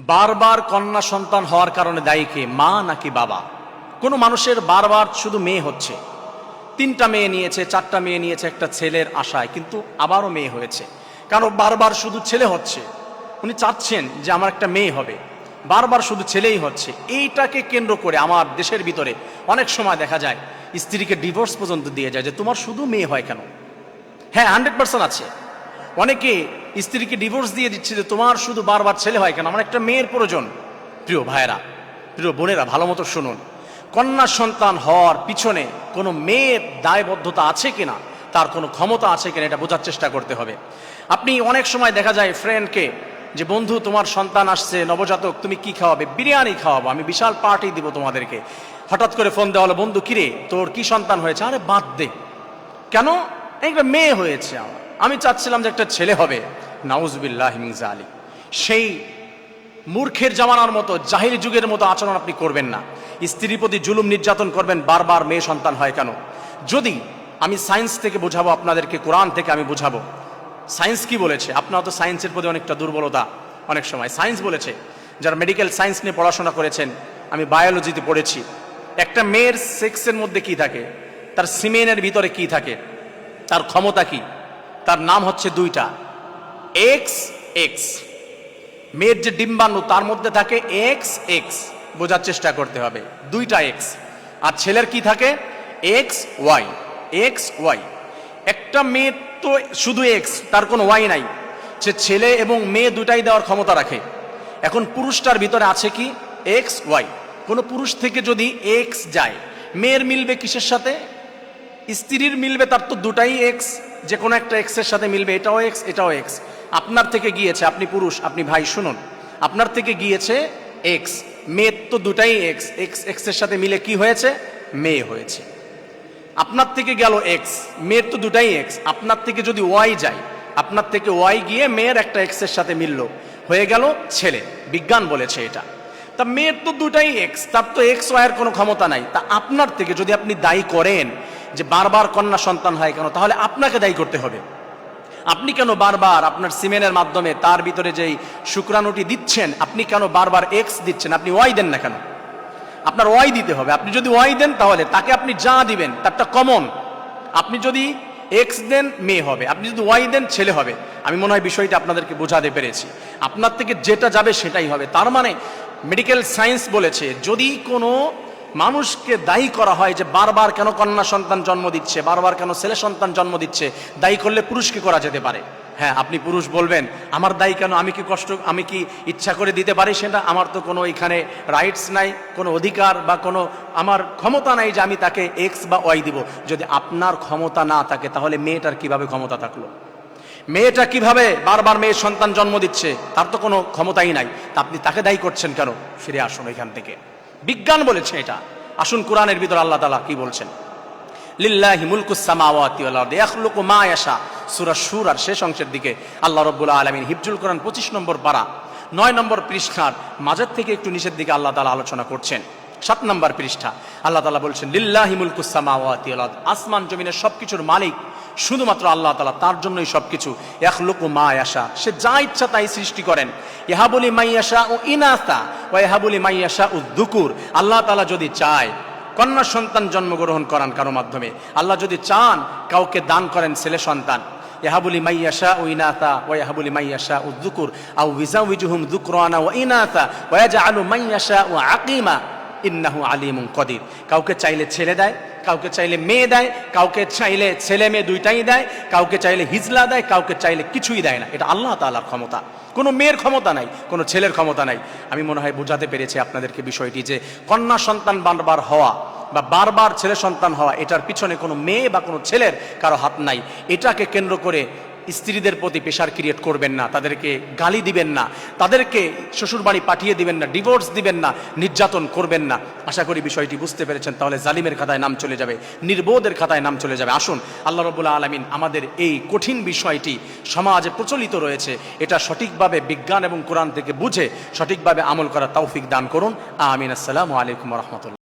বারবার কন্যা সন্তান হওয়ার কারণে দায়ী কে, মা নাকি বাবা? কোনো মানুষের বারবার শুধু মেয়ে হচ্ছে, 3টা মেয়ে নিয়েছে, 4টা মেয়ে নিয়েছে একটা ছেলের আশায়, কিন্তু আবারও মেয়ে হয়েছে। কারণ বারবার শুধু ছেলে হচ্ছে, উনি চাচ্ছেন যে আমার একটা মেয়ে হবে, বারবার শুধু ছেলেই হচ্ছে। এইটাকে কেন্দ্র করে আমার দেশের ভিতরে অনেক সময় দেখা যায় স্ত্রীকে ডিভোর্স পর্যন্ত দিয়ে যায় যে তোমার শুধু মেয়ে হয় কেন। হ্যাঁ, 100% আছে। অনেকে স্ত্রীকে ডিভোর্স দিয়ে দিচ্ছে যে তোমার শুধু বারবার ছেলে হয় কেন, আমার একটা মেয়ের প্রয়োজন। প্রিয় ভাইয়েরা, প্রিয় বোনেরা, ভালো মতো শুনুন, কন্যা সন্তান হওয়ার পিছনে কোনো মেয়ের দায়বদ্ধতা আছে কিনা, তার কোনো ক্ষমতা আছে কিনা, এটা বোঝার চেষ্টা করতে হবে। আপনি অনেক সময় দেখা যায় ফ্রেন্ডকে যে বন্ধু তোমার সন্তান আসছে নবজাতক, তুমি কি খাওয়াবে? বিরিয়ানি খাওয়াবো, আমি বিশাল পার্টি দিব তোমাদেরকে। হঠাৎ করে ফোন দেওয়া হলো, বন্ধু কিরে তোর কি সন্তান হয়েছে? আরে বাদ দে, কেন? একটা মেয়ে হয়েছে, আমি চাচ্ছিলাম যে একটা ছেলে হবে। নাউজুবিল্লাহি মিন যালিক। সেই মূর্খের জামানার মতো, জাহিলি যুগের মতো আচরণ আপনি করবেন না। স্ত্রীর প্রতি জুলুম নির্যাতন করবেন, বারবার মেয়ে সন্তান হয় কেন? যদি আমি সায়েন্স থেকে বোঝাবো আপনাদেরকে, কোরআন থেকে আমি বোঝাবো। সায়েন্স কি বলেছে? আপনারা তো সায়েন্সের প্রতি অনেকটা দুর্বলতা অনেক সময়। সায়েন্স বলেছে, যারা মেডিকেল সায়েন্স নিয়ে পড়াশোনা করেছেন, আমি বায়োলজিতে পড়েছি, একটা মেয়ের সেক্সের মধ্যে কি থাকে, তার সিমেনের ভিতরে কি থাকে, তার ক্ষমতা কি, তার নাম হচ্ছে 2টা, এক্স এক্স। মেয়ের যে ডিম্বাণু তার মধ্যে থাকে এক্স এক্স, বোঝার চেষ্টা করতে হবে, 2টা এক্স। আর ছেলের কি থাকে? X Y, X Y. একটা মেয়ের তো শুধু এক্স, তার কোনো ওয়াই নাই, সে ছেলে এবং মেয়ে দুটাই দেওয়ার ক্ষমতা রাখে। এখন পুরুষটার ভিতরে আছে কি? X Y. কোনো পুরুষ থেকে যদি এক্স যায়, মেয়ের মিলবে কিসের সাথে? স্ত্রীর মিলবে, তার তো 2টাই এক্স, যে কোনো একটা এক্সের সাথে মিলবে, এটাও এক্স এটাও এক্স। আপনার থেকে গিয়েছে, আপনি পুরুষ, আপনি ভাই শুনুন, আপনার থেকে গিয়েছে এক্স, মেয়ের তো 2টাই এক্স, এক্স এক্সের সাথে মিলে কি হয়েছে? মেয়ে হয়েছে। আপনার থেকে গেল এক্স, মেয়ের তো 2টাই এক্স, আপনার থেকে যদি ওয়াই যায়, আপনার থেকে ওয়াই গিয়ে মেয়ের একটা এক্সের সাথে মিলল, হয়ে গেল ছেলে। বিজ্ঞান বলেছে এটা। তা মেয়ের তো 2টাই এক্স, তার তো এক্স ওয়াইয়ের কোনো ক্ষমতা নাই। তা আপনার থেকে যদি আপনি দায়ী করেন যে বারবার কন্যা সন্তান হয় কেন, তাহলে আপনাকে দায়ী করতে হবে। আপনি কেন বারবার আপনার সিমেনের মাধ্যমে তার ভিতরে যেই শুক্রাণুটি দিচ্ছেন, আপনি কেন বারবার এক্স দিচ্ছেন? আপনি ওয়াই দেন না কেন? আপনার ওয়াই দিতে হবে। আপনি যদি ওয়াই দেন, তাহলে তাকে আপনি যা দিবেন তারটা কমন। আপনি যদি এক্স দেন, মেয়ে হবে, আপনি যদি ওয়াই দেন, ছেলে হবে। আমি মনে হয় বিষয়টা আপনাদেরকে বোঝাতে পেরেছি। আপনার থেকে যেটা যাবে সেটাই হবে। তার মানে মেডিকেল সায়েন্স বলেছে, যদি কোনো মানুষকে দায়ী করা হয় যে বারবার কেন কন্যা সন্তান জন্ম দিচ্ছে, বারবার কেন ছেলে সন্তান জন্ম দিচ্ছে, দায়ী করলে পুরুষকে করা যেতে পারে। হ্যাঁ, আপনি পুরুষ বলবেন আমার দায়ী কেন, আমি কি কষ্ট, আমি কি ইচ্ছা করে দিতে পারি সেটা? আমার তো কোনো এখানে রাইটস নাই, কোনো অধিকার বা কোনো আমার ক্ষমতা নাই যে আমি তাকে এক্স বা ওয়াই দিব। যদি আপনার ক্ষমতা না থাকে, তাহলে মেয়েটার কিভাবে ক্ষমতা থাকলো? মেয়েটা কিভাবে বারবার মেয়ের সন্তান জন্ম দিচ্ছে? তার তো কোনো ক্ষমতাই নাই। তা আপনি তাকে দায়ী করছেন কেন? ফিরে আসুন এখান থেকে, বিজ্ঞান বলেছে এটা। আসুন কোরআনের ভিতর আল্লাহ তাআলা কি বলছেন। লিল্লাহি মুলকুস সামাওয়াতি ওয়াল আরদি ইয়াখলুকু মা ইয়াশা, সূরা সূরার শেষ অংশের দিকে আল্লাহ রাব্বুল আলামিন, হিফজুল কোরআন 25 নম্বর পারা 9 নম্বর পৃষ্ঠার মাঝের থেকে একটু নিচের দিকে আল্লাহ তাআলা আলোচনা করছেন। 7 নম্বর পৃষ্ঠা আল্লাহ তাআলা বলছেন, লিল্লাহি মুলকুস সামাওয়াতি ওয়াল আরদি, আসমান জমিনের সবকিছুর মালিক শুধুমাত্র আল্লাহ তাআলা, তার জন্যই সবকিছু। ইয়াখলুকু মা ইয়াশা, সে যা ইচ্ছা তাই সৃষ্টি করেন। ইয়াহাবুলি মাইয়াশা ও ইনাসা ওয়া ইয়াহাবুলি মাইয়াশা উদ্দুকুর, আল্লাহ তাআলা যদি চায় কন্যা সন্তান জন্মগ্রহণ করান কারো মাধ্যমে, আল্লাহ যদি চান কাউকে দান করেন ছেলে সন্তান। ইয়াহাবুলি মাইয়াশা ও ইনাসা ওয়া ইয়াহাবুলি মাইয়াশা উদ্দুকুর আও ইউযাউযুহুম যুকরানা ওয়া ইনাসা ওয়া ইয়াজআলু মাইয়াশা ওয়া আকীমা ইন্নাহু আলিমুন কদির। কাউকে চাইলে ছেলে দেয়, কাউকে চাইলে মেয়ে দেয়, কাউকে চাইলে ছেলে মেয়ে 2টাই দেয়, কাউকে চাইলে হিজলা দেয়, কাউকে চাইলে কিছুই দেয় না। এটা আল্লাহ তাআলার ক্ষমতা, কোনো মেয়ের ক্ষমতা নাই, কোনো ছেলের ক্ষমতা নাই। আমি মনে হয় বোঝাতে পেরেছি আপনাদেরকে বিষয়টি, যে কন্যা সন্তান বারবার হওয়া বা বারবার ছেলে সন্তান হওয়া, এটার পিছনে কোনো মেয়ে বা কোনো ছেলের কারো হাত নাই। এটাকে কেন্দ্র করে স্ত্রীদের প্রতি প্রেশার ক্রিয়েট করবেন না, তাদেরকে গালি দিবেন না, তাদেরকে শ্বশুরবাড়ি পাঠিয়ে দিবেন না, ডিভোর্স দিবেন না, নির্যাতন করবেন না। আশা করি বিষয়টি বুঝতে পেরেছেন। তাহলে জালিমের খাতায় নাম চলে যাবে, নির্বোধের খাতায় নাম চলে যাবে। আসুন আল্লাহ রাব্বুল আলামিন আমাদের এই কঠিন বিষয়টি সমাজে প্রচলিত রয়েছে, এটা সঠিকভাবে বিজ্ঞান এবং কোরআন থেকে বুঝে সঠিকভাবে আমল করার তৌফিক দান করুন। আমিন। আসসালামু আলাইকুম ওয়া রাহমাতুল্লাহ।